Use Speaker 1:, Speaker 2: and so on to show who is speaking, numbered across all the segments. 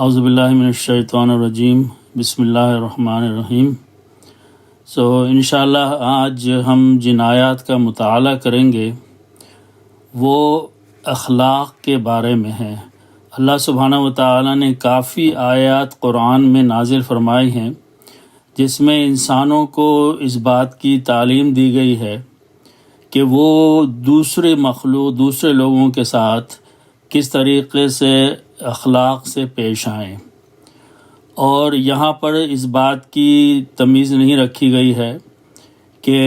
Speaker 1: اعوذ باللہ من الشیطان الرجیم، بسم اللہ الرحمن الرحیم۔ انشاءاللہ آج ہم جن آیات کا مطالعہ کریں گے وہ اخلاق کے بارے میں ہے۔ اللہ سبحانہ و تعالیٰ نے کافی آیات قرآن میں نازل فرمائی ہیں جس میں انسانوں کو اس بات کی تعلیم دی گئی ہے کہ وہ دوسرے لوگوں کے ساتھ کس طریقے سے اخلاق سے پیش آئیں، اور یہاں پر اس بات کی تمیز نہیں رکھی گئی ہے کہ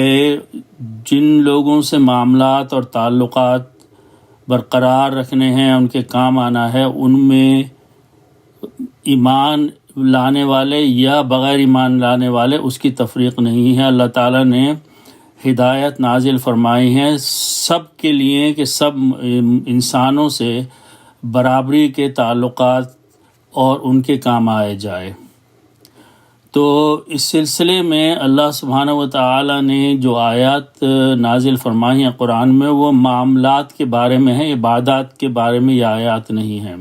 Speaker 1: جن لوگوں سے معاملات اور تعلقات برقرار رکھنے ہیں، ان کے کام آنا ہے، ان میں ایمان لانے والے یا بغیر ایمان لانے والے، اس کی تفریق نہیں ہے۔ اللہ تعالیٰ نے ہدایت نازل فرمائی ہے سب کے لیے کہ سب انسانوں سے برابری کے تعلقات اور ان کے کام آئے جائے۔ تو اس سلسلے میں اللہ سبحانہ و تعالیٰ نے جو آیات نازل فرمائی ہیں قرآن میں، وہ معاملات کے بارے میں ہیں، عبادات کے بارے میں یہ آیات نہیں ہیں۔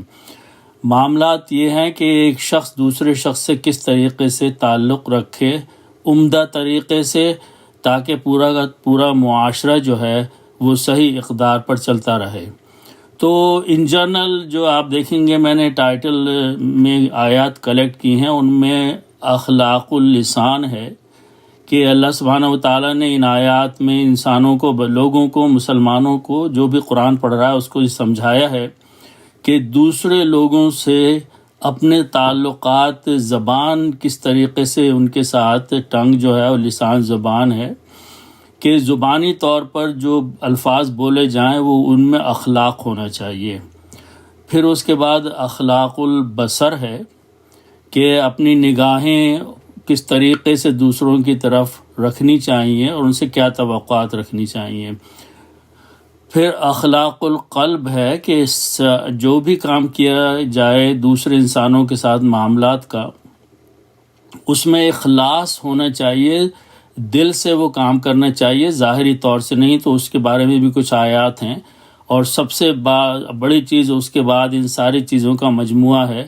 Speaker 1: معاملات یہ ہیں کہ ایک شخص دوسرے شخص سے کس طریقے سے تعلق رکھے، عمدہ طریقے سے، تاکہ پورا معاشرہ جو ہے وہ صحیح اقدار پر چلتا رہے۔ تو ان جنرل جو آپ دیکھیں گے، میں نے ٹائٹل میں آیات کلیکٹ کی ہیں، ان میں اخلاق اللسان ہے کہ اللہ سبحانہ و تعالیٰ نے ان آیات میں انسانوں کو، لوگوں کو، مسلمانوں کو، جو بھی قرآن پڑھ رہا ہے اس کو یہ سمجھایا ہے کہ دوسرے لوگوں سے اپنے تعلقات، زبان کس طریقے سے ان کے ساتھ، ٹنگ جو ہے وہ لسان زبان ہے، کہ زبانی طور پر جو الفاظ بولے جائیں وہ ان میں اخلاق ہونا چاہیے۔ پھر اس کے بعد اخلاق البصر ہے کہ اپنی نگاہیں کس طریقے سے دوسروں کی طرف رکھنی چاہیے اور ان سے کیا توقعات رکھنی چاہیے۔ پھر اخلاق القلب ہے کہ جو بھی کام کیا جائے دوسرے انسانوں کے ساتھ معاملات کا، اس میں اخلاص ہونا چاہیے، دل سے وہ کام کرنا چاہیے، ظاہری طور سے نہیں۔ تو اس کے بارے میں بھی کچھ آیات ہیں، اور سب سے بڑی چیز اس کے بعد ان ساری چیزوں کا مجموعہ ہے،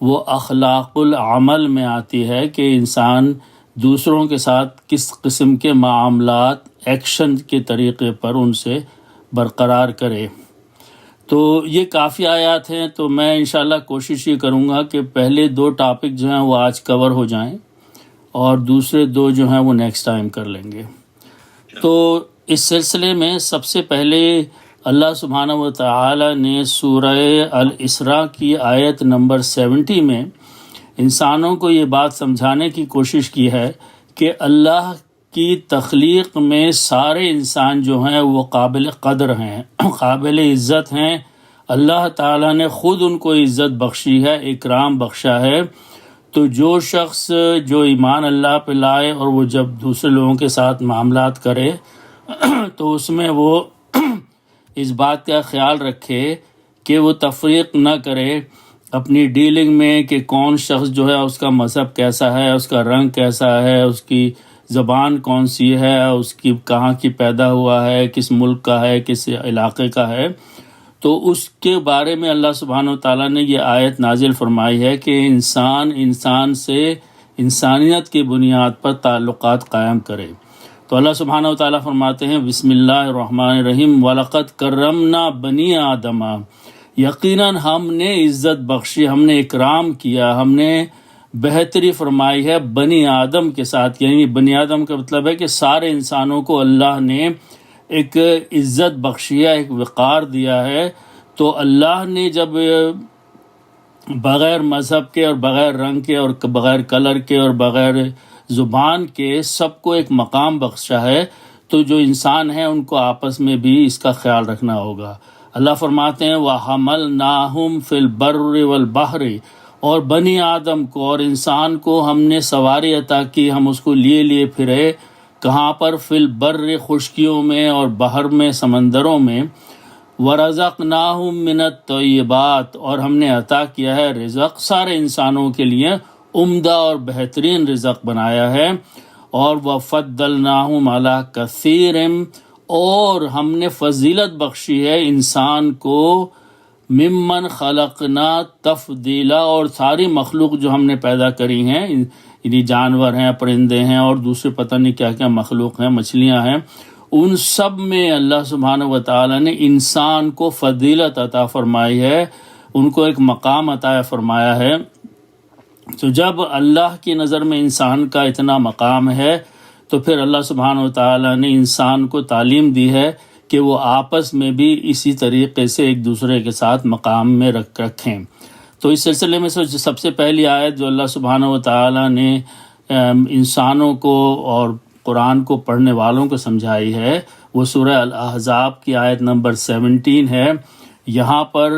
Speaker 1: وہ اخلاق العمل میں آتی ہے کہ انسان دوسروں کے ساتھ کس قسم کے معاملات، ایکشن کے طریقے پر ان سے برقرار کرے۔ تو یہ کافی آیات ہیں، تو میں انشاءاللہ کوشش یہ کروں گا کہ پہلے دو ٹاپک جو ہیں وہ آج کور ہو جائیں اور دوسرے دو جو ہیں وہ نیکسٹ ٹائم کر لیں گے۔ تو اس سلسلے میں سب سے پہلے اللہ سبحانہ و تعالی نے سورہ الاسراء کی آیت نمبر 70 میں انسانوں کو یہ بات سمجھانے کی کوشش کی ہے کہ اللہ کی تخلیق میں سارے انسان جو ہیں وہ قابل قدر ہیں، قابل عزت ہیں۔ اللہ تعالیٰ نے خود ان کو عزت بخشی ہے، اکرام بخشا ہے۔ تو جو شخص جو ایمان اللہ پہ لائے اور وہ جب دوسرے لوگوں کے ساتھ معاملات کرے تو اس میں وہ اس بات کا خیال رکھے کہ وہ تفریق نہ کرے اپنی ڈیلنگ میں، کہ کون شخص جو ہے اس کا مذہب کیسا ہے، اس کا رنگ کیسا ہے، اس کی زبان کون سی ہے، اس کی کہاں کی پیدا ہوا ہے، کس ملک کا ہے، کس علاقے کا ہے۔ تو اس کے بارے میں اللہ سبحانہ وتعالیٰ نے یہ آیت نازل فرمائی ہے کہ انسان سے انسانیت کی بنیاد پر تعلقات قائم کرے۔ تو اللہ سبحانہ وتعالیٰ فرماتے ہیں، بسم اللہ الرحمن الرحیم، وَلَقَدْ كَرَّمْنَا بَنِي آدَمَ، یقیناً ہم نے عزت بخشی، ہم نے اکرام کیا، ہم نے بہتری فرمائی ہے بنی آدم کے ساتھ۔ یعنی بنی آدم کا مطلب ہے کہ سارے انسانوں کو اللہ نے ایک عزت بخشی ہے، ایک وقار دیا ہے۔ تو اللہ نے جب بغیر مذہب کے اور بغیر رنگ کے اور بغیر کلر کے اور بغیر زبان کے سب کو ایک مقام بخشا ہے، تو جو انسان ہیں ان کو آپس میں بھی اس کا خیال رکھنا ہوگا۔ اللہ فرماتے ہیں وَحَمَلْنَاهُمْ فِي الْبَرِّ وَالْبَحْرِ، اور بنی آدم کو اور انسان کو ہم نے سواری عطا کی، ہم اس کو لیے پھرے۔ کہاں پر؟ فی البر، خشکیوں میں، اور بحر میں، سمندروں میں۔ وَرَزَقْنَاهُمْ مِنَ الطَّيِّبَاتِ، اور ہم نے عطا کیا ہے رزق سارے انسانوں کے لیے، عمدہ اور بہترین رزق بنایا ہے۔ اور وَفَضَّلْنَاهُمْ عَلَىٰ كَثِيرٍ، اور ہم نے فضیلت بخشی ہے انسان کو ممن خلقنا تفضیلا، اور ساری مخلوق جو ہم نے پیدا کری ہیں، یعنی جانور ہیں، پرندے ہیں اور دوسرے پتہ نہیں کیا کیا مخلوق ہیں، مچھلیاں ہیں، ان سب میں اللہ سبحانہ و تعالیٰ نے انسان کو فضیلت عطا فرمائی ہے، ان کو ایک مقام عطا فرمایا ہے۔ تو جب اللہ کی نظر میں انسان کا اتنا مقام ہے تو پھر اللہ سبحانہ و تعالیٰ نے انسان کو تعلیم دی ہے کہ وہ آپس میں بھی اسی طریقے سے ایک دوسرے کے ساتھ مقام میں رکھیں۔ تو اس سلسلے میں سب سے پہلی آیت جو اللہ سبحانہ و تعالیٰ نے انسانوں کو اور قرآن کو پڑھنے والوں کو سمجھائی ہے وہ سورہ الاحزاب کی آیت نمبر 17 ہے۔ یہاں پر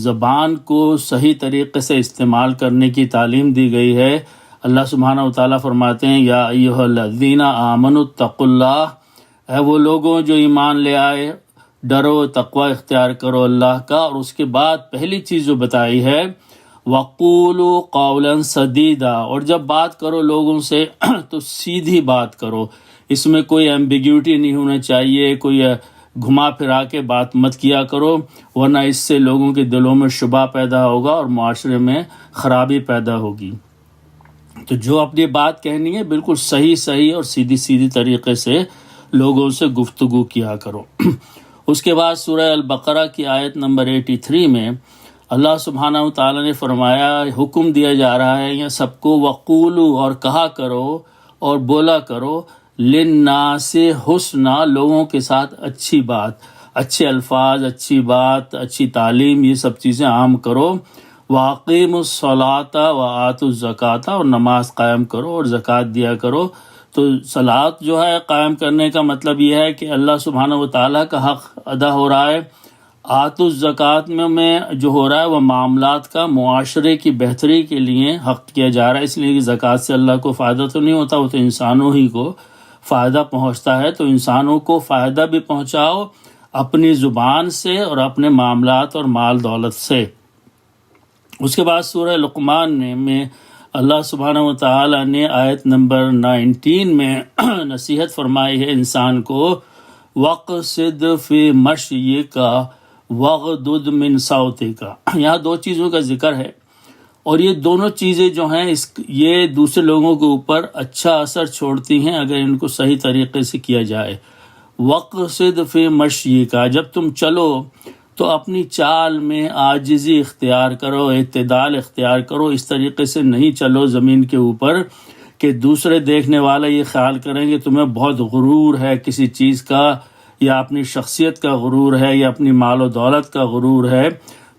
Speaker 1: زبان کو صحیح طریقے سے استعمال کرنے کی تعلیم دی گئی ہے۔ اللہ سبحانہ و تعالیٰ فرماتے ہیں یا ایھا الذین آمنوا اتقوا اللہ، اے وہ لوگوں جو ایمان لے آئے، ڈرو، تقوی اختیار کرو اللہ کا۔ اور اس کے بعد پہلی چیز جو بتائی ہے وَقُولُوا قَوْلًا سَدِيدًا، اور جب بات کرو لوگوں سے تو سیدھی بات کرو، اس میں کوئی ایمبیگیوٹی نہیں ہونا چاہیے، کوئی گھما پھرا کے بات مت کیا کرو، ورنہ اس سے لوگوں کے دلوں میں شبہ پیدا ہوگا اور معاشرے میں خرابی پیدا ہوگی۔ تو جو اپنی بات کہنی ہے بالکل صحیح اور سیدھی طریقے سے لوگوں سے گفتگو کیا کرو۔ اس کے بعد سورہ البقرہ کی آیت نمبر 83 میں اللہ سبحانہ و تعالیٰ نے فرمایا، حکم دیا جا رہا ہے یہ سب کو، وقولو، اور کہا کرو اور بولا کرو، للناس حسنا، لوگوں کے ساتھ اچھی بات، اچھے الفاظ، اچھی بات، اچھی تعلیم، یہ سب چیزیں عام کرو۔ واقیموا الصلاۃ وآتوا الزکاۃ، اور نماز قائم کرو اور زکوٰۃ دیا کرو۔ تو صلاۃ جو ہے قائم کرنے کا مطلب یہ ہے کہ اللہ سبحانہ و تعالیٰ کا حق ادا ہو رہا ہے۔ آتوا الزکاۃ میں جو ہو رہا ہے وہ معاملات کا، معاشرے کی بہتری کے لیے حق کیا جا رہا ہے، اس لیے کہ زکوٰۃ سے اللہ کو فائدہ تو نہیں ہوتا، وہ تو انسانوں ہی کو فائدہ پہنچتا ہے۔ تو انسانوں کو فائدہ بھی پہنچاؤ اپنی زبان سے اور اپنے معاملات اور مال دولت سے۔ اس کے بعد سورہ لقمان میں اللہ سبحانہ و تعالیٰ نے آیت نمبر 19 میں نصیحت فرمائی ہے انسان کو، وَقْصِدْ فِي مَشْيِكَ وَغْضُضْ مِنْ صَوْتِكَ۔ یہاں دو چیزوں کا ذکر ہے اور یہ دونوں چیزیں جو ہیں یہ دوسرے لوگوں کے اوپر اچھا اثر چھوڑتی ہیں اگر ان کو صحیح طریقے سے کیا جائے۔ وَقْصِدْ فِي مَشْيِكَ، جب تم چلو تو اپنی چال میں عاجزی اختیار کرو، اعتدال اختیار کرو، اس طریقے سے نہیں چلو زمین کے اوپر کہ دوسرے دیکھنے والے یہ خیال کریں کہ تمہیں بہت غرور ہے کسی چیز کا، یا اپنی شخصیت کا غرور ہے، یا اپنی مال و دولت کا غرور ہے۔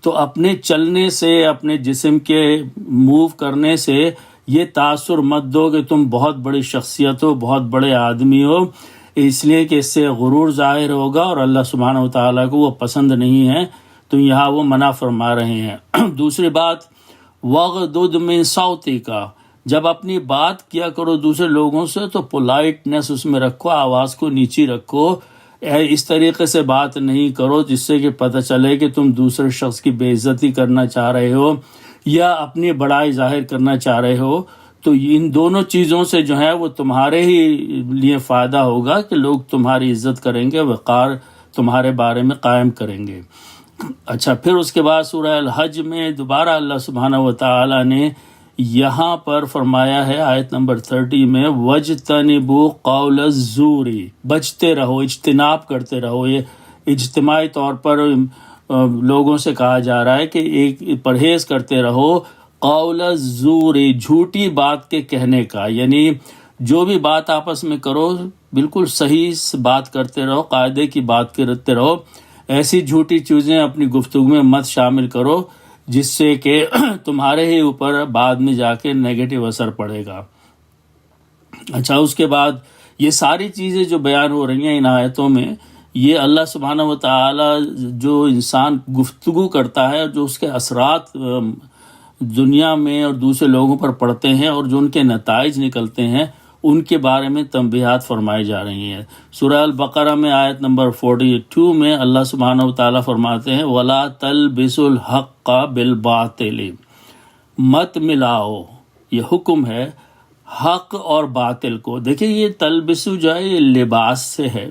Speaker 1: تو اپنے چلنے سے، اپنے جسم کے موو کرنے سے یہ تاثر مت دو کہ تم بہت بڑی شخصیت ہو، بہت بڑے آدمی ہو، اس لیے کہ اس سے غرور ظاہر ہوگا اور اللہ سبحانہ و تعالیٰ کو وہ پسند نہیں ہے، تو یہاں وہ منع فرما رہے ہیں۔ دوسری بات، وَغْضُضْ مِنْ صَوْتِكَ، جب اپنی بات کیا کرو دوسرے لوگوں سے تو پولائٹنس اس میں رکھو، آواز کو نیچی رکھو، اس طریقے سے بات نہیں کرو جس سے کہ پتہ چلے کہ تم دوسرے شخص کی بے عزتی کرنا چاہ رہے ہو یا اپنی بڑائی ظاہر کرنا چاہ رہے ہو۔ تو ان دونوں چیزوں سے جو ہے وہ تمہارے ہی لیے فائدہ ہوگا کہ لوگ تمہاری عزت کریں گے، وقار تمہارے بارے میں قائم کریں گے۔ اچھا، پھر اس کے بعد سورہ الحج میں دوبارہ اللہ سبحانہ و تعالیٰ نے یہاں پر فرمایا ہے آیت نمبر 30 میں، وَاجْتَنِبُوا قَوْلَ الزُّورِ، بچتے رہو، اجتناب کرتے رہو۔ یہ اجتماعی طور پر لوگوں سے کہا جا رہا ہے کہ ایک پرہیز کرتے رہو قول الزور، جھوٹی بات کے کہنے کا، یعنی جو بھی بات آپس میں کرو بالکل صحیح بات کرتے رہو، قاعدے کی بات کرتے رہو، ایسی جھوٹی چیزیں اپنی گفتگو میں مت شامل کرو جس سے کہ تمہارے ہی اوپر بعد میں جا کے نیگیٹو اثر پڑے گا۔ اچھا، اس کے بعد یہ ساری چیزیں جو بیان ہو رہی ہیں ان آیتوں میں، یہ اللہ سبحانہ و تعالیٰ جو انسان گفتگو کرتا ہے، جو اس کے اثرات دنیا میں اور دوسرے لوگوں پر پڑتے ہیں اور جو ان کے نتائج نکلتے ہیں، ان کے بارے میں تنبیہات فرمائی جا رہی ہیں۔ سورہ البقرہ میں آیت نمبر 42 میں اللہ سبحانہ و تعالیٰ فرماتے ہیں، وَلَا تَلْبِسُوا الْحَقَّ بِالْبَاطِلِ، مت ملاؤ، یہ حکم ہے حق اور باطل کو۔ دیکھیں یہ تلبسو جو ہے یہ لباس سے ہے،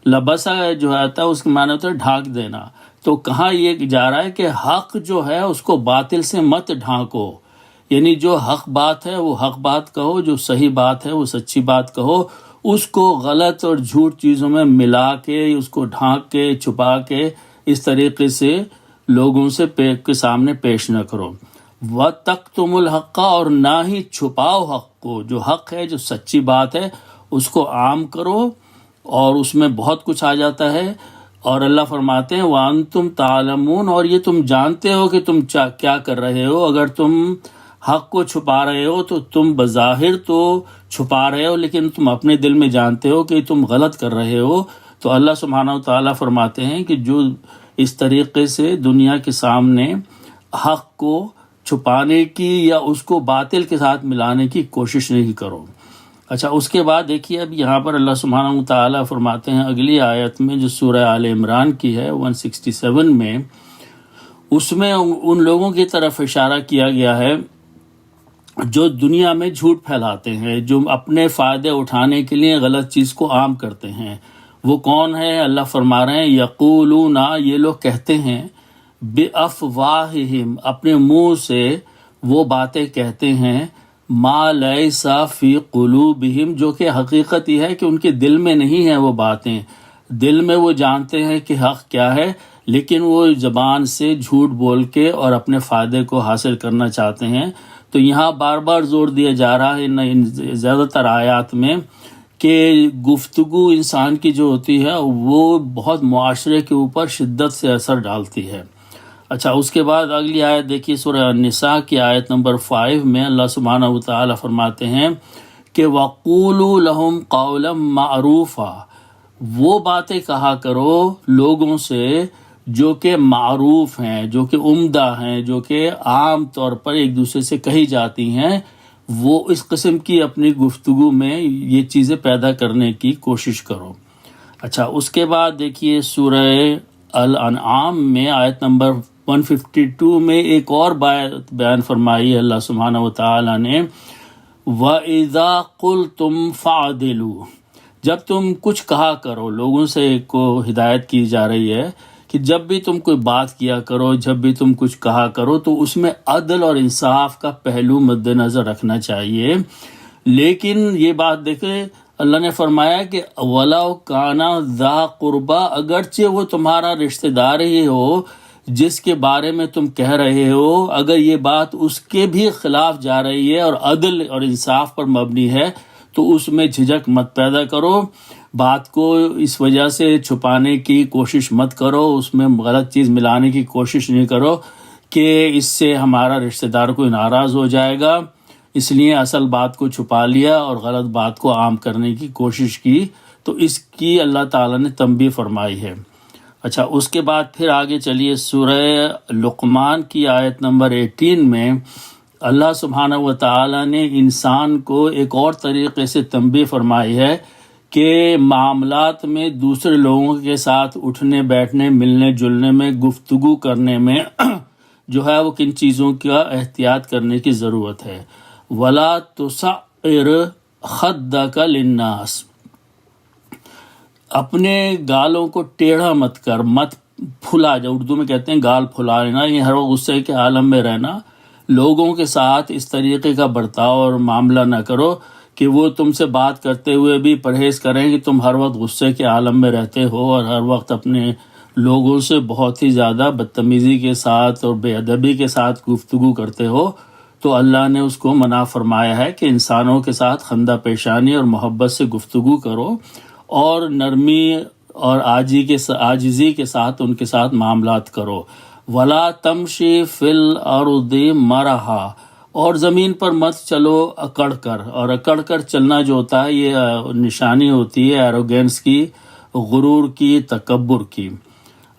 Speaker 1: لبسا جو آتا ہے اس کے معنی ہوتا ہے ڈھانک دینا. تو کہاں یہ جا رہا ہے کہ حق جو ہے اس کو باطل سے مت ڈھانکو، یعنی جو حق بات ہے وہ حق بات کہو، جو صحیح بات ہے وہ سچی بات کہو. اس کو غلط اور جھوٹ چیزوں میں ملا کے، اس کو ڈھانک کے، چھپا کے اس طریقے سے لوگوں سے کے سامنے پیش نہ کرو. وَتَكْتُمُ الْحَقَّ، اور نہ ہی چھپاؤ حق کو. جو حق ہے، جو سچی بات ہے، اس کو عام کرو، اور اس میں بہت کچھ آ جاتا ہے. اور اللہ فرماتے ہیں وَأَنْتُمْ تَعْلَمُونَ، اور یہ تم جانتے ہو کہ تم کیا کر رہے ہو. اگر تم حق کو چھپا رہے ہو تو تم بظاہر تو چھپا رہے ہو، لیکن تم اپنے دل میں جانتے ہو کہ تم غلط کر رہے ہو. تو اللہ سبحانہ و تعالیٰ فرماتے ہیں کہ جو اس طریقے سے دنیا کے سامنے حق کو چھپانے کی یا اس کو باطل کے ساتھ ملانے کی کوشش نہیں کرو. اچھا، اس کے بعد دیکھیے اب یہاں پر اللہ سبحانہ و تعالیٰ فرماتے ہیں اگلی آیت میں جو سورہ آل عمران کی ہے 167 میں، اس میں ان لوگوں کی طرف اشارہ کیا گیا ہے جو دنیا میں جھوٹ پھیلاتے ہیں، جو اپنے فائدے اٹھانے کے لیے غلط چیز کو عام کرتے ہیں. وہ کون ہے؟ اللہ فرما رہے ہیں یقولون، یہ لوگ کہتے ہیں، بِأَفْوَاهِهِمْ، اپنے منہ سے وہ باتیں کہتے ہیں، ما لیس فی قلوبہم، جو کہ حقیقت یہ ہے کہ ان کے دل میں نہیں ہے وہ باتیں. دل میں وہ جانتے ہیں کہ حق کیا ہے، لیکن وہ زبان سے جھوٹ بول کے اور اپنے فائدے کو حاصل کرنا چاہتے ہیں. تو یہاں بار بار زور دیا جا رہا ہے ان زیادہ تر آیات میں کہ گفتگو انسان کی جو ہوتی ہے وہ بہت معاشرے کے اوپر شدت سے اثر ڈالتی ہے. اچھا، اس کے بعد اگلی آیت دیکھیے سورہ النساء کی آیت نمبر 5 میں اللہ سبحانہ و تعالیٰ فرماتے ہیں کہ وَقُولُوا لَهُمْ قَوْلًا مَعْرُوفًا، وہ باتیں کہا کرو لوگوں سے جو کہ معروف ہیں، جو کہ عمدہ ہیں، جو کہ عام طور پر ایک دوسرے سے کہی جاتی ہیں. وہ اس قسم کی اپنی گفتگو میں یہ چیزیں پیدا کرنے کی کوشش کرو. اچھا، اس کے بعد دیکھیے سورہ الانعام میں آیت نمبر 152 میں ایک اور بات بیان فرمائی اللہ سبحانہ و تعالیٰ نے، وَإِذَا قُلْتُمْ فَعْدِلُوا، جب تم کچھ کہا کرو، لوگوں سے کو ہدایت کی جا رہی ہے کہ جب بھی تم کوئی بات کیا کرو، جب بھی تم کچھ کہا کرو تو اس میں عدل اور انصاف کا پہلو مد نظر رکھنا چاہیے. لیکن یہ بات دیکھیں اللہ نے فرمایا کہ وَلَوْ كَانَ ذَا قُرْبَى، اگرچہ وہ تمہارا رشتہ دار ہی ہو جس کے بارے میں تم کہہ رہے ہو، اگر یہ بات اس کے بھی خلاف جا رہی ہے اور عدل اور انصاف پر مبنی ہے تو اس میں جھجک مت پیدا کرو. بات کو اس وجہ سے چھپانے کی کوشش مت کرو، اس میں غلط چیز ملانے کی کوشش نہیں کرو کہ اس سے ہمارا رشتہ دار کوئی ناراض ہو جائے گا، اس لیے اصل بات کو چھپا لیا اور غلط بات کو عام کرنے کی کوشش کی. تو اس کی اللہ تعالیٰ نے تنبیہ فرمائی ہے. اچھا، اس کے بعد پھر آگے چلیے سورہ لقمان کی آیت نمبر 18 میں اللہ سبحانہ و تعالیٰ نے انسان کو ایک اور طریقے سے تنبیہ فرمائی ہے کہ معاملات میں دوسرے لوگوں کے ساتھ اٹھنے بیٹھنے، ملنے جلنے میں، گفتگو کرنے میں جو ہے وہ کن چیزوں کا احتیاط کرنے کی ضرورت ہے. وَلَا تُسَعِّرْ خَدَّكَ لِلنَّاسِ، اپنے گالوں کو ٹیڑھا مت کر، مت پھلا جا، اردو میں کہتے ہیں گال پھلا لینا، یہ ہر وقت غصے کے عالم میں رہنا. لوگوں کے ساتھ اس طریقے کا برتاؤ اور معاملہ نہ کرو کہ وہ تم سے بات کرتے ہوئے بھی پرہیز کریں کہ تم ہر وقت غصے کے عالم میں رہتے ہو اور ہر وقت اپنے لوگوں سے بہت ہی زیادہ بدتمیزی کے ساتھ اور بے ادبی کے ساتھ گفتگو کرتے ہو. تو اللہ نے اس کو منع فرمایا ہے کہ انسانوں کے ساتھ خندہ پیشانی اور محبت سے گفتگو کرو اور نرمی اور عاجزی کے ساتھ ان کے ساتھ معاملات کرو. وَلَا تَمْشِي فِي الْأَرْضِ مَرَحًا، اور زمین پر مت چلو اکڑ کر. اور اکڑ کر چلنا جو ہوتا ہے یہ نشانی ہوتی ہے ایروگینس کی، غرور کی، تکبر کی.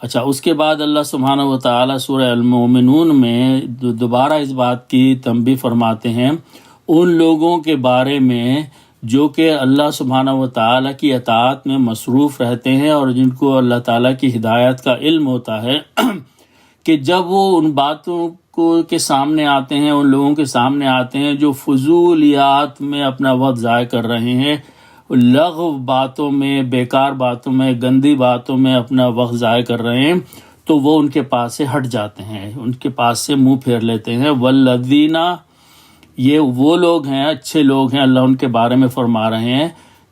Speaker 1: اچھا، اس کے بعد اللہ سبحانہ و تعالیٰ سورہ المومنون میں دوبارہ اس بات کی تنبیہ فرماتے ہیں ان لوگوں کے بارے میں جو کہ اللہ سبحانہ و تعالیٰ کی اطاعت میں مصروف رہتے ہیں اور جن کو اللہ تعالیٰ کی ہدایت کا علم ہوتا ہے کہ جب وہ ان باتوں کے سامنے آتے ہیں، ان لوگوں کے سامنے آتے ہیں جو فضولیات میں اپنا وقت ضائع کر رہے ہیں، لغو باتوں میں، بیکار باتوں میں، گندی باتوں میں اپنا وقت ضائع کر رہے ہیں تو وہ ان کے پاس سے ہٹ جاتے ہیں، ان کے پاس سے منہ پھیر لیتے ہیں۔ والذین، یہ وہ لوگ ہیں، اچھے لوگ ہیں، اللہ ان کے بارے میں فرما رہے ہیں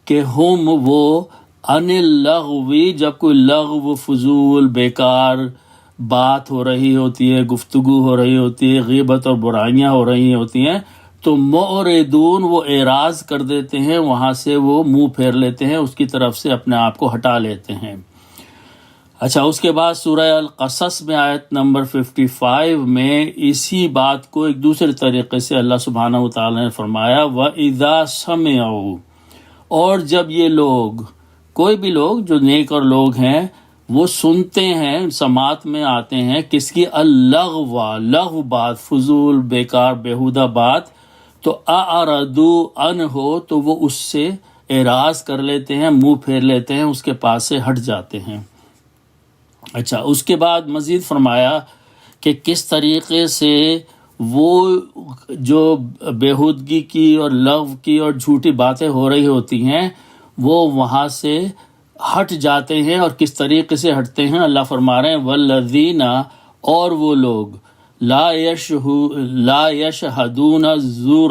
Speaker 1: کہ ہم وہ ان اللغوی، جب کوئی لغو، فضول، بیکار بات ہو رہی ہوتی ہے، گفتگو ہو رہی ہوتی ہے، غیبت اور برائیاں ہو رہی ہوتی ہیں تو معرضون، وہ اعراض کر دیتے ہیں، وہاں سے وہ منہ پھیر لیتے ہیں، اس کی طرف سے اپنے آپ کو ہٹا لیتے ہیں۔ اچھا، اس کے بعد سورہ القصص میں آیت نمبر 55 میں اسی بات کو ایک دوسرے طریقے سے اللہ سبحانہ وتعالی نے فرمایا، وَإِذَا سَمِعُوا، اور جب یہ لوگ، کوئی بھی لوگ جو نیک اور لوگ ہیں، وہ سنتے ہیں، سماعت میں آتے ہیں کس کی؟ اللغو، لغو بات، فضول، بیکار، بیہودہ بات، تو اعرضوا عنہ، تو وہ اس سے اعراض کر لیتے ہیں، منہ پھیر لیتے ہیں، اس کے پاس سے ہٹ جاتے ہیں۔ اچھا، اس کے بعد مزید فرمایا کہ کس طریقے سے وہ جو بیہودگی کی اور لغو کی اور جھوٹی باتیں ہو رہی ہوتی ہیں وہ وہاں سے ہٹ جاتے ہیں، اور کس طریقے سے ہٹتے ہیں؟ اللہ فرما رہے ہیں والذین، اور وہ لوگ لا یشہدون الزور،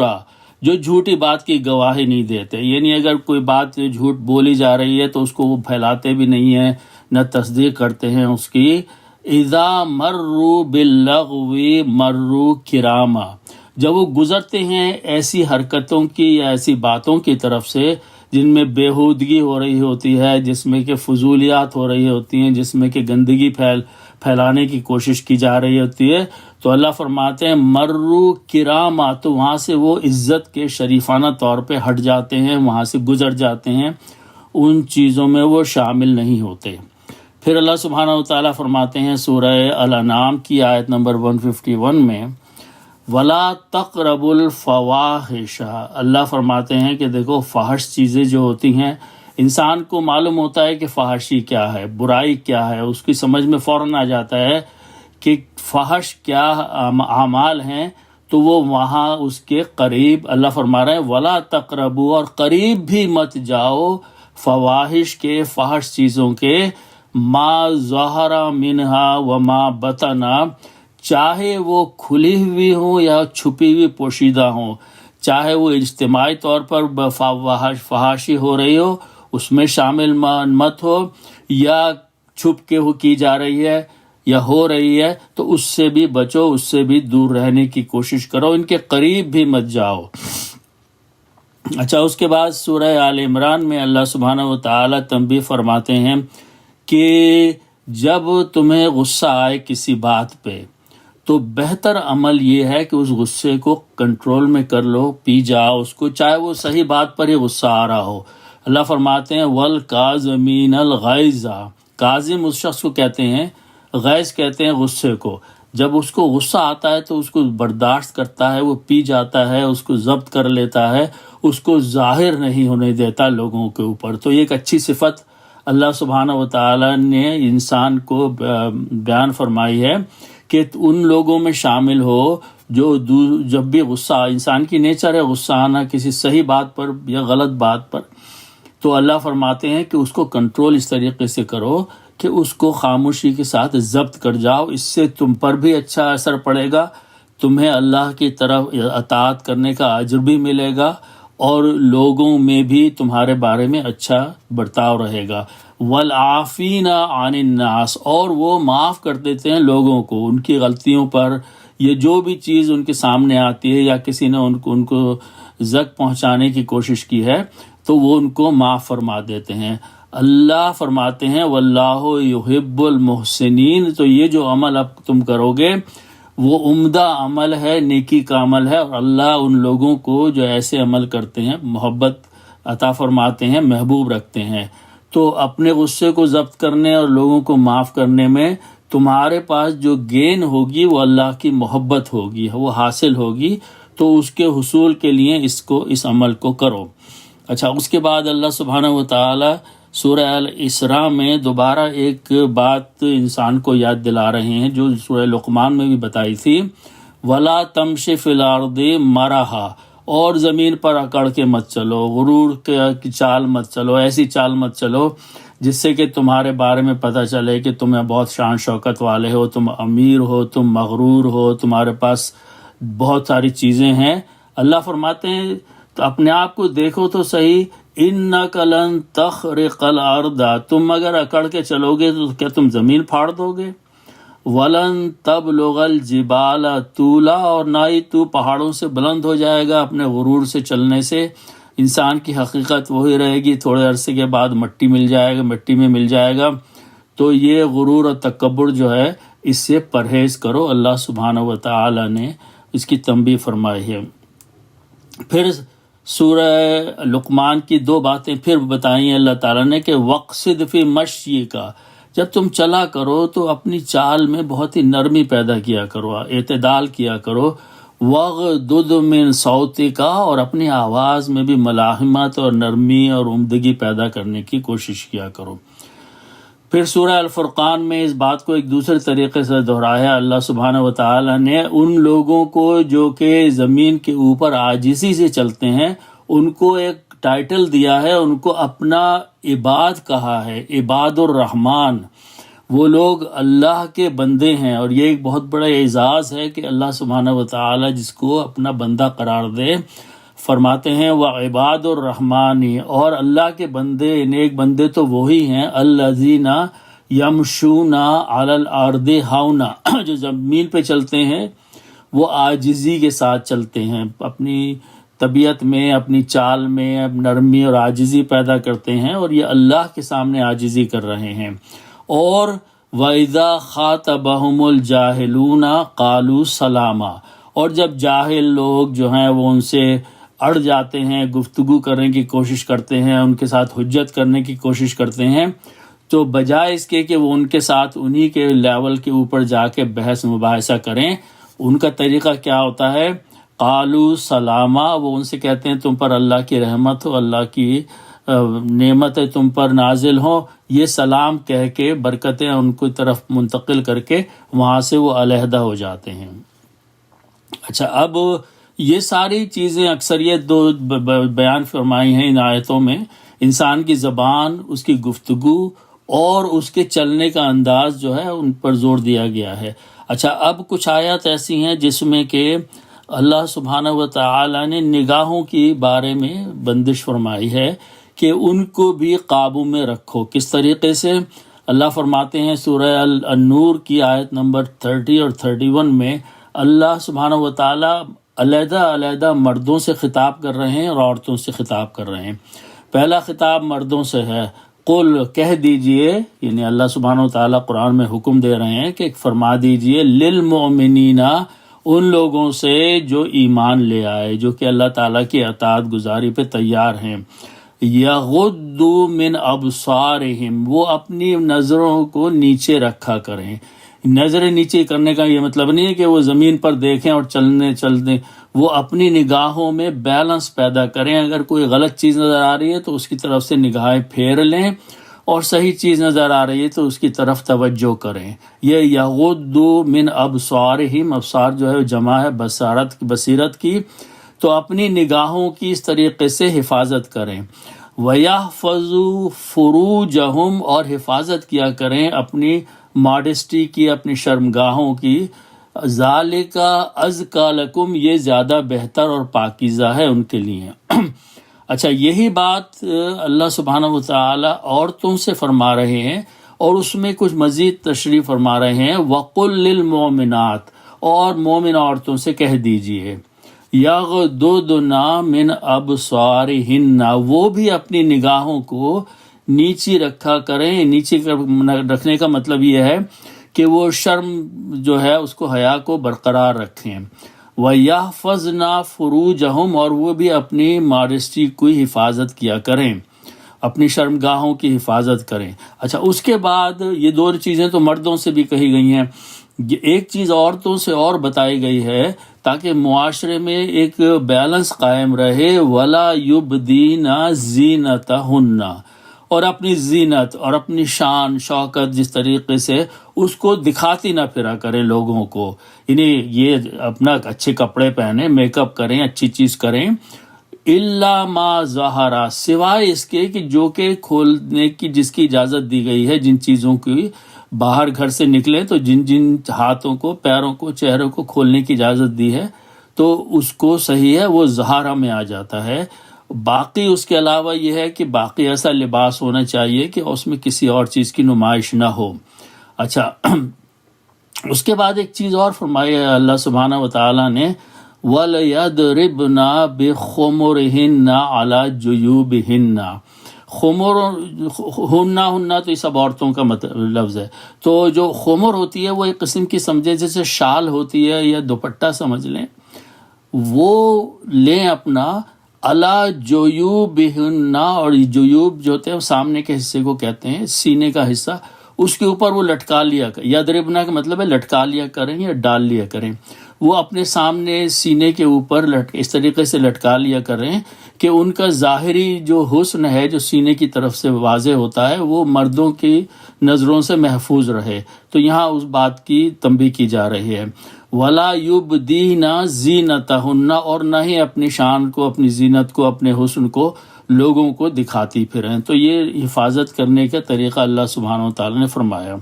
Speaker 1: جو جھوٹی بات کی گواہی نہیں دیتے، یعنی اگر کوئی بات جھوٹ بولی جا رہی ہے تو اس کو وہ پھیلاتے بھی نہیں ہیں، نہ تصدیق کرتے ہیں اس کی۔ اذا مروا باللغو مروا کراما، جب وہ گزرتے ہیں ایسی حرکتوں کی یا ایسی باتوں کی طرف سے جن میں بیہودگی ہو رہی ہوتی ہے، جس میں کہ فضولیات ہو رہی ہوتی ہیں، جس میں کہ گندگی پھیلانے کی کوشش کی جا رہی ہوتی ہے، تو اللہ فرماتے ہیں مروا کراما، تو وہاں سے وہ عزت کے شریفانہ طور پہ ہٹ جاتے ہیں، وہاں سے گزر جاتے ہیں، ان چیزوں میں وہ شامل نہیں ہوتے۔ پھر اللہ سبحانہ وتعالیٰ فرماتے ہیں سورہ الانعام کی آیت نمبر 151 میں، وَلَا تَقْرَبُوا الْفَوَاحِشَ، اللہ فرماتے ہیں کہ دیکھو فحش چیزیں جو ہوتی ہیں، انسان کو معلوم ہوتا ہے کہ فحاشی کیا ہے، برائی کیا ہے، اس کی سمجھ میں فوراً آ جاتا ہے کہ فحش کیا اعمال ہیں، تو وہ وہاں اس کے قریب، اللہ فرما رہے ہیں وَلَا تَقْرَبُوا، اور قریب بھی مت جاؤ، فواحش کے، فحش چیزوں کے، ما ظہر منہا وما بطنا، چاہے وہ کھلی ہوئی ہوں یا چھپی ہوئی پوشیدہ ہوں، چاہے وہ اجتماعی طور پر فحاشی ہو رہی ہو اس میں شامل مت ہو، یا چھپ کے کی جا رہی ہے یا ہو رہی ہے تو اس سے بھی بچو، اس سے بھی دور رہنے کی کوشش کرو، ان کے قریب بھی مت جاؤ۔ اچھا، اس کے بعد سورہ آل عمران میں اللہ سبحانہ وتعالی تنبیہ فرماتے ہیں کہ جب تمہیں غصہ آئے کسی بات پہ تو بہتر عمل یہ ہے کہ اس غصے کو کنٹرول میں کر لو، پی جاؤ اس کو، چاہے وہ صحیح بات پر ہی غصہ آ رہا ہو۔ اللہ فرماتے ہیں والکاظمین الغیظ، کاظم اس شخص کو کہتے ہیں، غیظ کہتے ہیں غصے کو، جب اس کو غصہ آتا ہے تو اس کو برداشت کرتا ہے، وہ پی جاتا ہے، اس کو ضبط کر لیتا ہے، اس کو ظاہر نہیں ہونے دیتا لوگوں کے اوپر۔ تو یہ ایک اچھی صفت اللہ سبحانہ وتعالی نے انسان کو بیان فرمائی ہے کہ ان لوگوں میں شامل ہو جو جب بھی غصہ، انسان کی نیچر ہے غصہ آنا کسی صحیح بات پر یا غلط بات پر، تو اللہ فرماتے ہیں کہ اس کو کنٹرول اس طریقے سے کرو کہ اس کو خاموشی کے ساتھ ضبط کر جاؤ، اس سے تم پر بھی اچھا اثر پڑے گا، تمہیں اللہ کی طرف اطاعت کرنے کا اجر بھی ملے گا، اور لوگوں میں بھی تمہارے بارے میں اچھا برتاؤ رہے گا۔ والعافین عن الناس، اور وہ معاف کر دیتے ہیں لوگوں کو ان کی غلطیوں پر، یہ جو بھی چیز ان کے سامنے آتی ہے یا کسی نے ان کو زک پہنچانے کی کوشش کی ہے تو وہ ان کو معاف فرما دیتے ہیں۔ اللہ فرماتے ہیں واللہ یحب المحسنین، تو یہ جو عمل اب تم کرو گے وہ عمدہ عمل ہے، نیکی کا عمل ہے، اور اللہ ان لوگوں کو جو ایسے عمل کرتے ہیں محبت عطا فرماتے ہیں، محبوب رکھتے ہیں۔ تو اپنے غصے کو ضبط کرنے اور لوگوں کو معاف کرنے میں تمہارے پاس جو گین ہوگی وہ اللہ کی محبت ہوگی، وہ حاصل ہوگی، تو اس کے حصول کے لیے اس عمل کو کرو۔ اچھا، اس کے بعد اللہ سبحانہ وتعالی سورہ الاسراء میں دوبارہ ایک بات انسان کو یاد دلا رہے ہیں جو سورہ لقمان میں بھی بتائی تھی، وَلَا تَمْشِ فِي الْأَرْضِ مَرَحًا، اور زمین پر اکڑ کے مت چلو، غرور کی چال مت چلو، ایسی چال مت چلو جس سے کہ تمہارے بارے میں پتہ چلے کہ تمہیں بہت شان شوکت والے ہو، تم امیر ہو، تم مغرور ہو، تمہارے پاس بہت ساری چیزیں ہیں۔ اللہ فرماتے ہیں تو اپنے آپ کو دیکھو تو صحیح، اِنَّكَ لَن تَخْرِقَ الْأَرْضَ، تم اگر اکڑ کے چلو گے تو کیا تم زمین پھاڑ دو گے؟ وَلَن تَبْلُغَ الْجِبَالَ طُولًا، اور نہ ہی تو پہاڑوں سے بلند ہو جائے گا اپنے غرور سے چلنے سے۔ انسان کی حقیقت وہی رہے گی، تھوڑے عرصے کے بعد مٹی میں مل جائے گا۔ تو یہ غرور اور تکبر جو ہے اس سے پرہیز کرو، اللہ سبحانہ و تعالی نے اس کی تنبیہ فرمائی ہے۔ پھر سورہ لقمان کی 2 باتیں پھر بتائیں اللہ تعالیٰ نے کہ وَقْصِدْ فِي مَشْيِكَ، جب تم چلا کرو تو اپنی چال میں بہت ہی نرمی پیدا کیا کرو، اعتدال کیا کرو۔ وَغْضُضْ مِنْ صَوْتِكَ، اور اپنی آواز میں بھی ملاحمت اور نرمی اور عمدگی پیدا کرنے کی کوشش کیا کرو۔ پھر سورہ الفرقان میں اس بات کو ایک دوسرے طریقے سے دہرایا اللہ سبحانہ و تعالی نے۔ ان لوگوں کو جو کہ زمین کے اوپر عاجزی سے چلتے ہیں ان کو ایک ٹائٹل دیا ہے، ان کو اپنا عباد کہا ہے، عباد الرحمن، وہ لوگ اللہ کے بندے ہیں۔ اور یہ ایک بہت بڑا اعزاز ہے کہ اللہ سبحانہ و تعالی جس کو اپنا بندہ قرار دے۔ فرماتے ہیں وعباد الرحمن، اور اللہ کے بندے، نیک بندے تو وہی ہیں الذین یمشون علی الارض ہونا، جو زمین پہ چلتے ہیں وہ عاجزی کے ساتھ چلتے ہیں، اپنی طبیعت میں، اپنی چال میں نرمی اور عاجزی پیدا کرتے ہیں، اور یہ اللہ کے سامنے عاجزی کر رہے ہیں۔ اور وَإِذَا خَاطَبَهُمُ الْجَاهِلُونَ قَالُوا سَلَامًا، اور جب جاہل لوگ جو ہیں وہ ان سے اڑ جاتے ہیں، گفتگو کرنے کی کوشش کرتے ہیں، ان کے ساتھ حجت کرنے کی کوشش کرتے ہیں، تو بجائے اس کے کہ وہ ان کے ساتھ انہی کے لیول کے اوپر جا کے بحث مباحثہ کریں، ان کا طریقہ کیا ہوتا ہے؟ قالوا سلاما، وہ ان سے کہتے ہیں تم پر اللہ کی رحمت ہو، اللہ کی نعمت تم پر نازل ہو، یہ سلام کہہ کے برکتیں ان کی طرف منتقل کر کے وہاں سے وہ علیحدہ ہو جاتے ہیں۔ اچھا، اب یہ ساری چیزیں اکثر یہ 2 بیان فرمائی ہیں ان آیتوں میں، انسان کی زبان، اس کی گفتگو اور اس کے چلنے کا انداز جو ہے ان پر زور دیا گیا ہے۔ اچھا، اب کچھ آیات ایسی ہیں جس میں کہ اللہ سبحانہ و تعالی نے نگاہوں کی بارے میں بندش فرمائی ہے کہ ان کو بھی قابو میں رکھو۔ کس طریقے سے؟ اللہ فرماتے ہیں سورہ النور کی آیت نمبر 30 اور 31 میں، اللہ سبحانہ و تعالی علیحدہ مردوں سے خطاب کر رہے ہیں اور عورتوں سے خطاب کر رہے ہیں۔ پہلا خطاب مردوں سے ہے، قل، کہہ دیجئے، یعنی اللہ سبحانہ و تعالی قرآن میں حکم دے رہے ہیں کہ فرما دیجئے للمؤمنین، ان لوگوں سے جو ایمان لے آئے، جو کہ اللہ تعالیٰ کی اطاعت گزاری پہ تیار ہیں، یغضوا من ابصارہم، وہ اپنی نظروں کو نیچے رکھا کریں۔ نظریں نیچے کرنے کا یہ مطلب نہیں ہے کہ وہ زمین پر دیکھیں اور چلتے، وہ اپنی نگاہوں میں بیلنس پیدا کریں۔ اگر کوئی غلط چیز نظر آ رہی ہے تو اس کی طرف سے نگاہیں پھیر لیں، اور صحیح چیز نظر آ رہی ہے تو اس کی طرف توجہ کریں۔ یہ یغضوا من ابصارہم، ابصار جو ہے جمع ہے بصیرت کی، تو اپنی نگاہوں کی اس طریقے سے حفاظت کریں۔ وَيَحْفَظُوا فُرُوجَهُمْ، اور حفاظت کیا کریں اپنی ماڈسٹی کی، اپنی شرمگاہوں کی۔ ذَلِكَ أَزْكَىٰ لَكُمْ، یہ زیادہ بہتر اور پاکیزہ ہے ان کے لیے۔ اچھا، یہی بات اللہ سبحانہ و تعالی عورتوں سے فرما رہے ہیں، اور اس میں کچھ مزید تشریح فرما رہے ہیں، وَقُلْ لِلْمُؤْمِنَاتِ، اور مومن عورتوں سے کہہ دیجئے، یغضضن من ابصارہن، وہ بھی اپنی نگاہوں کو نیچی رکھا کریں۔ نیچے رکھنے کا مطلب یہ ہے کہ وہ شرم جو ہے اس کو، حیا کو برقرار رکھیں۔ وَيَحْفَظْنَ فُرُوجَهُمْ، اور وہ بھی اپنی ماڈسٹی کی حفاظت کیا کریں، اپنی شرمگاہوں کی حفاظت کریں۔ اچھا، اس کے بعد یہ 2 چیزیں تو مردوں سے بھی کہی گئی ہیں، ایک چیز عورتوں سے اور بتائی گئی ہے تاکہ معاشرے میں ایک بیلنس قائم رہے۔ وَلَا يُبْدِينَ زِينَتَهُنَّ، اور اپنی زینت اور اپنی شان شوکت جس طریقے سے اس کو دکھاتی نہ پھرا کریں لوگوں کو، یعنی یہ اپنا اچھے کپڑے پہنیں، میک اپ کریں، اچھی چیز کریں، الا ما ظہرا، سوائے اس کے کہ جو کہ کھولنے کی جس کی اجازت دی گئی ہے، جن چیزوں کی باہر گھر سے نکلیں تو جن جن ہاتھوں کو، پیروں کو، چہروں کو کھولنے کی اجازت دی ہے تو اس کو صحیح ہے، وہ ظہارہ میں آ جاتا ہے۔ باقی اس کے علاوہ یہ ہے کہ باقی ایسا لباس ہونا چاہیے کہ اس میں کسی اور چیز کی نمائش نہ ہو۔ اچھا، اس کے بعد ایک چیز اور فرمائی ہے اللہ سبحانہ وتعالیٰ نے، وَلْيَضْرِبْنَ بِخُمُرِهِنَّ عَلَى جُيُوبِهِنَّ۔ خمر، ہننا تو یہ سب عورتوں کا لفظ ہے، تو جو خمر ہوتی ہے وہ ایک قسم کی سمجھے جیسے شال ہوتی ہے یا دوپٹہ سمجھ لیں، وہ لیں اپنا علی جیوبہن، اور جیوب جو ہوتے ہیں سامنے کے حصے کو کہتے ہیں، سینے کا حصہ، اس کے اوپر وہ لٹکا لیا کریں۔ یضربنا کا مطلب ہے لٹکا لیا کریں یا ڈال لیا کریں، وہ اپنے سامنے سینے کے اوپر اس طریقے سے لٹکا لیا کریں کہ ان کا ظاہری جو حسن ہے جو سینے کی طرف سے واضح ہوتا ہے وہ مردوں کی نظروں سے محفوظ رہے۔ تو یہاں اس بات کی تنبیہ کی جا رہی ہے، وَلَا يُبْدِينَ زِينَتَهُنَّ، اور نہ ہی اپنی شان کو، اپنی زینت کو، اپنے حسن کو لوگوں کو دکھاتی پھریں۔ تو یہ حفاظت کرنے کا طریقہ اللہ سبحانہ وتعالیٰ نے فرمایا۔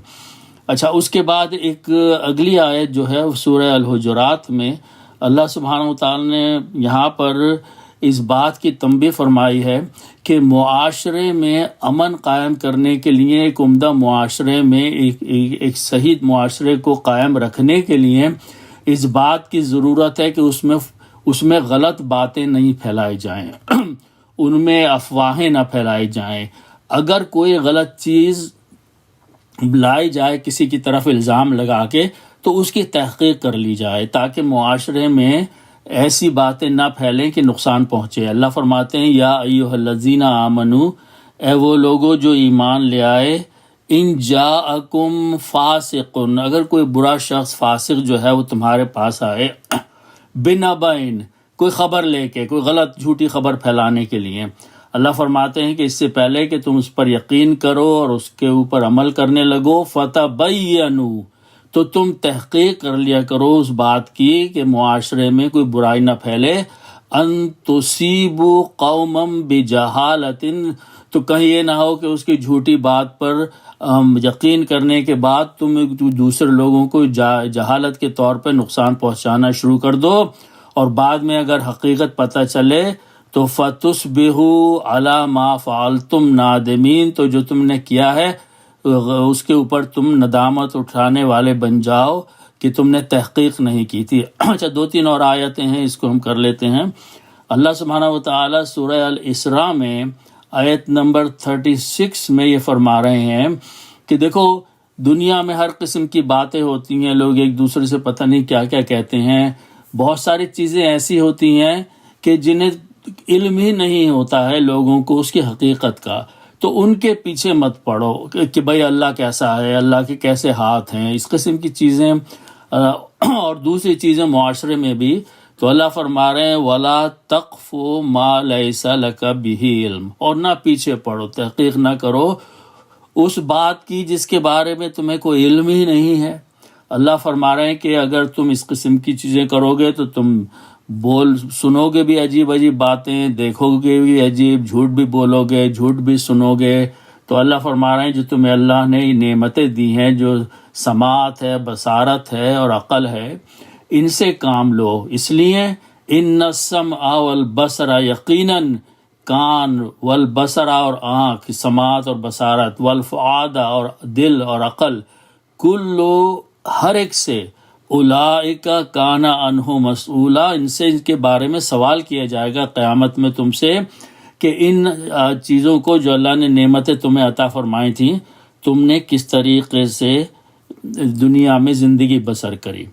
Speaker 1: اچھا، اس کے بعد ایک اگلی آیت جو ہے سورہ الحجرات میں اللہ سبحانہ وتعالیٰ نے یہاں پر اس بات کی تنبیہ فرمائی ہے کہ معاشرے میں امن قائم کرنے کے لیے، ایک عمدہ معاشرے میں، ایک صحیح معاشرے کو قائم رکھنے کے لیے اس بات کی ضرورت ہے کہ اس میں غلط باتیں نہیں پھیلائی جائیں، ان میں افواہیں نہ پھیلائی جائیں۔ اگر کوئی غلط چیز لائی جائے کسی کی طرف الزام لگا کے تو اس کی تحقیق کر لی جائے تاکہ معاشرے میں ایسی باتیں نہ پھیلیں کہ نقصان پہنچے۔ اللہ فرماتے ہیں، یا ایھا الذین آمنو، اے وہ لوگو جو ایمان لے آئے، ان جاءکم فاسق، اگر کوئی برا شخص فاسق جو ہے وہ تمہارے پاس آئے، بنبأ، کوئی خبر لے کے، کوئی غلط جھوٹی خبر پھیلانے کے لیے، اللہ فرماتے ہیں کہ اس سے پہلے کہ تم اس پر یقین کرو اور اس کے اوپر عمل کرنے لگو، فتبینوا، تو تم تحقیق کر لیا کرو اس بات کی کہ معاشرے میں کوئی برائی نہ پھیلے، ان تصیبوا قوما بجہالۃ، تو کہیں یہ نہ ہو کہ اس کی جھوٹی بات پر یقین کرنے کے بعد تم دوسرے لوگوں کو جہالت کے طور پہ نقصان پہنچانا شروع کر دو، اور بعد میں اگر حقیقت پتہ چلے تو فَتُصْبِحُوا عَلَى مَا فَعَلْتُمْ نَادِمِينَ، تو جو تم نے کیا ہے اس کے اوپر تم ندامت اٹھانے والے بن جاؤ کہ تم نے تحقیق نہیں کی تھی۔ اچھا، 2-3 اور آیتیں ہیں، اس کو ہم کر لیتے ہیں۔ اللہ سبحانہ وتعالیٰ سورہ الاسراء میں آیت نمبر 36 میں یہ فرما رہے ہیں کہ دیکھو، دنیا میں ہر قسم کی باتیں ہوتی ہیں، لوگ ایک دوسرے سے پتہ نہیں کیا کیا کہتے ہیں، بہت ساری چیزیں ایسی ہوتی ہیں کہ جنہیں علم ہی نہیں ہوتا ہے لوگوں کو اس کی حقیقت کا، تو ان کے پیچھے مت پڑو کہ بھئی اللہ کیسا ہے، اللہ کے کیسے ہاتھ ہیں، اس قسم کی چیزیں اور دوسری چیزیں معاشرے میں بھی۔ تو اللہ فرما رہے ہیں، وَلَا تَقْفُ مَا لَيْسَ لَكَ بِهِ عِلْم، اور نہ پیچھے پڑو، تحقیق نہ کرو اس بات کی جس کے بارے میں تمہیں کوئی علم ہی نہیں ہے۔ اللہ فرما رہے ہیں کہ اگر تم اس قسم کی چیزیں کرو گے تو تم سنو گے بھی عجیب عجیب باتیں، دیکھو گے بھی عجیب، جھوٹ بھی بولو گے، جھوٹ بھی سنو گے۔ تو اللہ فرما رہے ہیں جو تمہیں اللہ نے نعمتیں دی ہیں، جو سماعت ہے، بصارت ہے اور عقل ہے، ان سے کام لو۔ اس لیے ان السمع والبصر، یقیناً کان، والبصر اور آنکھ، سماعت اور بصارت، والفؤاد اور دل اور عقل، کلو، ہر ایک سے، اولئک کان عنہ مسئولا، ان سے، ان کے بارے میں سوال کیا جائے گا قیامت میں تم سے کہ ان چیزوں کو جو اللہ نے نعمتیں تمہیں عطا فرمائی تھیں تم نے کس طریقے سے دنیا میں زندگی بسر کری۔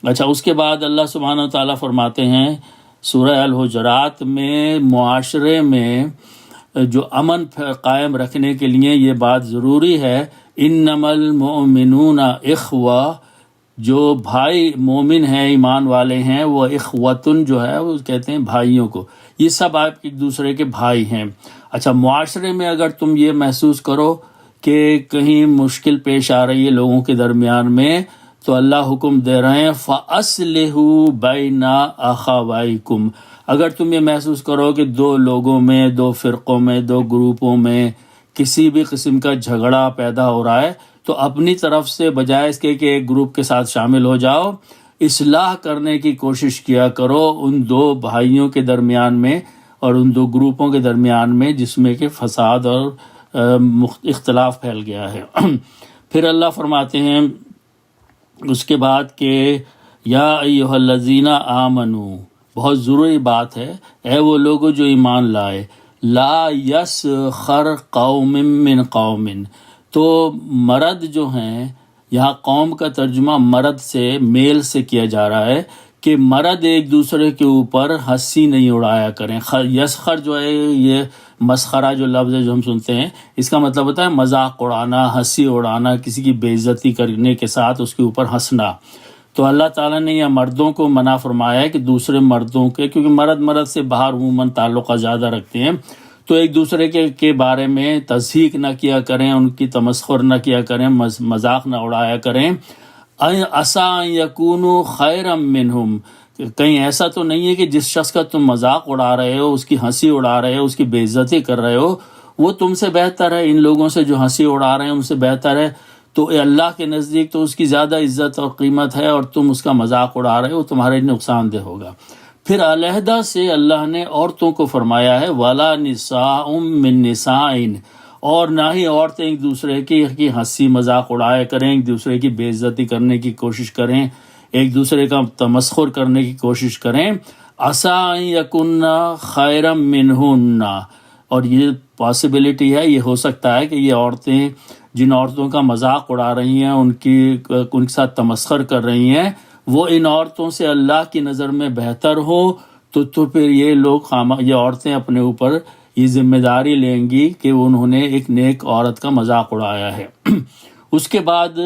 Speaker 1: اچھا، اس کے بعد اللہ سبحانہ وتعالیٰ فرماتے ہیں سورہ الحجرات میں معاشرے میں جو امن قائم رکھنے کے لیے یہ بات ضروری ہے، انما المؤمنون اخوہ، جو بھائی مومن ہیں، ایمان والے ہیں، وہ اخوتن جو ہے وہ کہتے ہیں بھائیوں کو، یہ سب آپ ایک دوسرے کے بھائی ہیں۔ اچھا، معاشرے میں اگر تم یہ محسوس کرو کہ کہیں مشکل پیش آ رہی ہے لوگوں کے درمیان میں، تو اللہ حکم دے رہے ہیں فَأَصْلِحُوا بَيْنَ أَخَوَيْكُمْ. اگر تم یہ محسوس کرو کہ دو لوگوں میں، دو فرقوں میں، دو گروپوں میں کسی بھی قسم کا جھگڑا پیدا ہو رہا ہے، تو اپنی طرف سے بجائے اس کے کہ ایک گروپ کے ساتھ شامل ہو جاؤ، اصلاح کرنے کی کوشش کیا کرو ان دو بھائیوں کے درمیان میں اور ان دو گروپوں کے درمیان میں جس میں کہ فساد اور اختلاف پھیل گیا ہے. پھر اللہ فرماتے ہیں اس کے بعد کہ یا ایھا الذین آمنو، بہت ضروری بات ہے، اے وہ لوگ جو ایمان لائے، لا یسخر قوم من قوم. تو مرد جو ہیں، یہاں قوم کا ترجمہ مرد سے، میل سے کیا جا رہا ہے کہ مرد ایک دوسرے کے اوپر ہنسی نہیں اڑایا کریں. یسخر جو ہے، یہ مسخرہ جو لفظ ہے جو ہم سنتے ہیں، اس کا مطلب ہوتا ہے مذاق اڑانا، ہنسی اڑانا، کسی کی بے عزتی کرنے کے ساتھ اس کے اوپر ہنسنا. تو اللہ تعالیٰ نے یہ مردوں کو منع فرمایا ہے کہ دوسرے مردوں کے، کیونکہ مرد سے باہر عموماً تعلقہ زیادہ رکھتے ہیں، تو ایک دوسرے کے بارے میں تضحیک نہ کیا کریں، ان کی تمسخر نہ کیا کریں، مذاق نہ اڑایا کریں. عسیٰ ان یکونوا خیرا منہم، کہیں ایسا تو نہیں ہے کہ جس شخص کا تم مذاق اڑا رہے ہو، اس کی ہنسی اڑا رہے ہو، اس کی بے عزتی کر رہے ہو، وہ تم سے بہتر ہے. ان لوگوں سے جو ہنسی اڑا رہے ہیں ان سے بہتر ہے، تو اللہ کے نزدیک تو اس کی زیادہ عزت اور قیمت ہے، اور تم اس کا مذاق اڑا رہے ہو، تمہارے نقصان دہ ہوگا. پھر علیحدہ سے اللہ نے عورتوں کو فرمایا ہے وَلَا نِسَاءٌ مِّن نِسَاءٍ، اور نہ ہی عورتیں ایک دوسرے کی ہنسی مذاق اڑایا کریں، ایک دوسرے کی بے عزتی کرنے کی کوشش کریں، ایک دوسرے کا تمسخر کرنے کی کوشش کریں. عسیٰ ان یکن خیرا منہن، اور یہ پاسبلٹی ہے، یہ ہو سکتا ہے کہ یہ عورتیں جن عورتوں کا مذاق اڑا رہی ہیں، ان کے ساتھ تمسخر کر رہی ہیں، وہ ان عورتوں سے اللہ کی نظر میں بہتر ہو، تو پھر یہ عورتیں اپنے اوپر یہ ذمہ داری لیں گی کہ انہوں نے ایک نیک عورت کا مذاق اڑایا ہے. اس کے بعد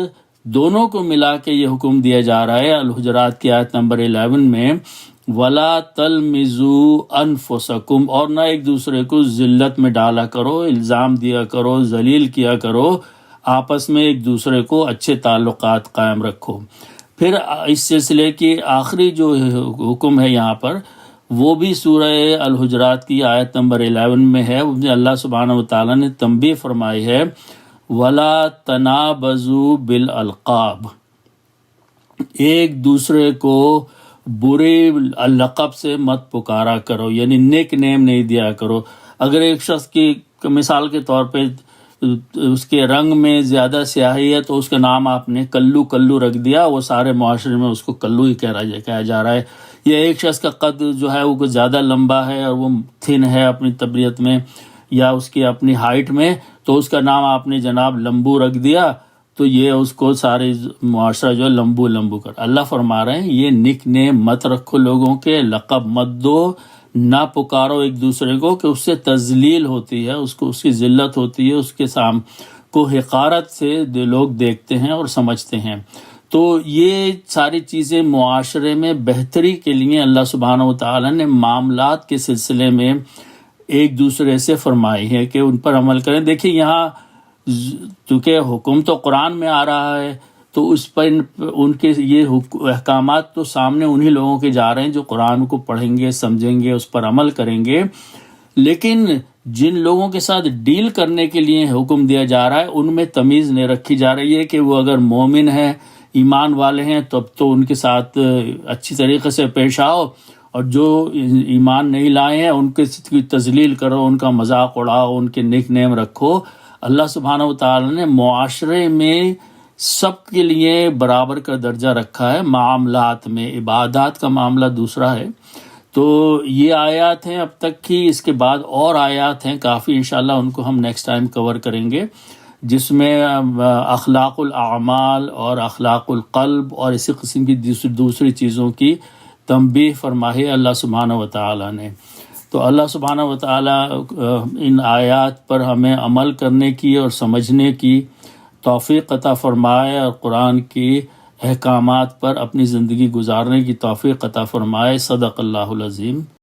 Speaker 1: دونوں کو ملا کے یہ حکم دیا جا رہا ہے الحجرات کی آیت نمبر 11 میں وَلَا تَلْمِزُوا أَنفُسَكُمْ، اور نہ ایک دوسرے کو ذلت میں ڈالا کرو، الزام دیا کرو، ذلیل کیا کرو، آپس میں ایک دوسرے کو اچھے تعلقات قائم رکھو. پھر اس سلسلے کی آخری جو حکم ہے یہاں پر، وہ بھی سورہ الحجرات کی آیت نمبر 11 میں ہے. اللہ سبحانہ وتعالیٰ نے تنبیہ فرمائی ہے وَلَا تَنَابَزُوا بِالْأَلْقَابِ، ایک دوسرے کو برے لقب سے مت پکارا کرو، یعنی نیک نیم نہیں دیا کرو. اگر ایک شخص کی مثال کے طور پہ اس کے رنگ میں زیادہ سیاہی ہے تو اس کا نام آپ نے کلو رکھ دیا، وہ سارے معاشرے میں اس کو کلو ہی کہا جا رہا ہے. یا ایک شخص کا قد جو ہے وہ زیادہ لمبا ہے اور وہ تھن ہے اپنی طبیعت میں یا اس کی اپنی ہائٹ میں، تو اس کا نام آپ نے جناب لمبو رکھ دیا، تو یہ اس کو سارے معاشرہ جو ہے لمبو کر. اللہ فرما رہے ہیں یہ نک نیم مت رکھو، لوگوں کے لقب مت دو، نہ پکارو ایک دوسرے کو، کہ اس سے تذلیل ہوتی ہے، اس کی ذلت ہوتی ہے، اس کے سامنے کو حقارت سے لوگ دیکھتے ہیں اور سمجھتے ہیں. تو یہ ساری چیزیں معاشرے میں بہتری کے لیے اللہ سبحانہ وتعالیٰ نے معاملات کے سلسلے میں ایک دوسرے سے فرمائی ہے کہ ان پر عمل کریں. دیکھیں یہاں چونکہ حکم تو قرآن میں آ رہا ہے، تو اس پر ان کے یہ احکامات تو سامنے انہی لوگوں کے جا رہے ہیں جو قرآن کو پڑھیں گے، سمجھیں گے، اس پر عمل کریں گے. لیکن جن لوگوں کے ساتھ ڈیل کرنے کے لیے حکم دیا جا رہا ہے ان میں تمیز نہیں رکھی جا رہی ہے کہ وہ اگر مومن ہیں، ایمان والے ہیں، تب تو ان کے ساتھ اچھی طریقے سے پیش آؤ، اور جو ایمان نہیں لائے ہیں ان کی تذلیل کرو، ان کا مذاق اڑاؤ، ان کے نک نیم رکھو. اللہ سبحانہ وتعالیٰ نے معاشرے میں سب کے لیے برابر کا درجہ رکھا ہے. معاملات میں عبادات کا معاملہ دوسرا ہے. تو یہ آیات ہیں اب تک کی، اس کے بعد اور آیات ہیں کافی، انشاءاللہ ان کو ہم نیکسٹ ٹائم کور کریں گے، جس میں اخلاق الاعمال اور اخلاق القلب اور اسی قسم کی دوسری چیزوں کی تنبیہ فرمائی اللہ سبحانہ وتعالیٰ نے. تو اللہ سبحانہ وتعالیٰ ان آیات پر ہمیں عمل کرنے کی اور سمجھنے کی توفیق عطا فرمائے، اور قرآن کی احکامات پر اپنی زندگی گزارنے کی توفیق عطا فرمائے. صدق اللہ العظیم.